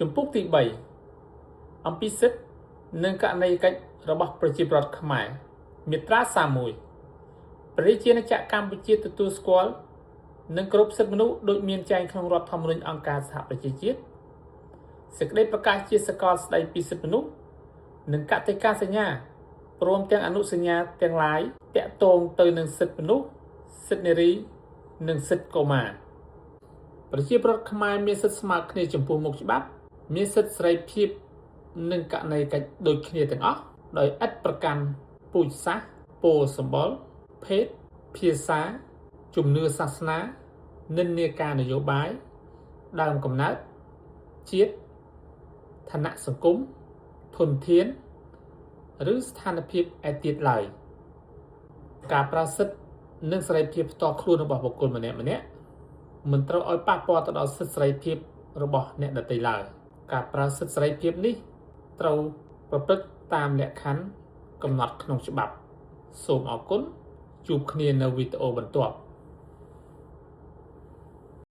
ចំពោះទី3អំពីសិទ្ធិនិងករណីកិច្ចរបស់ប្រជាពលរដ្ឋខ្មែរមាត្រា31ប្រជាណាចក្រកម្ពុជាទទួលស្គាល់និងគោរពសិទ្ធិមនុស្សដូចមានចែងក្នុងរដ្ឋធម្មនុញ្ញអង្គការសហប្រជាជាតិសេចក្តីប្រកាសជាសកលស្តីពីសិទ្ធិមនុស្សនិងកតិកាសញ្ញាព្រមទាំងអនុសញ្ញាទាំងឡាយតាក់ទងទៅនឹងសិទ្ធិមនុស្សសិទ្ធិនារីនិងសិទ្ធិកុមារប្រជាពលរដ្ឋខ្មែរមានសិទ្ធិស្មើគ្នាចំពោះមុខច្បាប់មានសិទ្ធិសេរីភាពនិងករណីកិច្ចដូចគ្នាទាំងអស់ដោយឥតប្រកាន់ពូជសាសន៍ពលសម្បុរភេទភាសាជំនឿសាសនានិន្នាការនយោបាយដើមកំណើតជាតិឋានៈសង្គមធនធានឬស្ថានភាពឯទៀតឡើយការប្រើសិទ្ធិនិងសេរីភាពផ្ទាល់ខ្លួនរបស់បុគ្គលម្នាក់ៗមិនត្រូវឲ្យប៉ះពាល់ទៅដល់សិទ្ធិសេរីភាពរបស់អ្នកដទៃឡើយការប្រើសិទ្ធិសេរីភាពនេះត្រូវប្រព្រឹត្តតាមលក្ខខណ្ឌកំណត់ក្នុងច្បាប់សូមអរគុណជួបគ្នានៅវីដេអូបន្ទាប់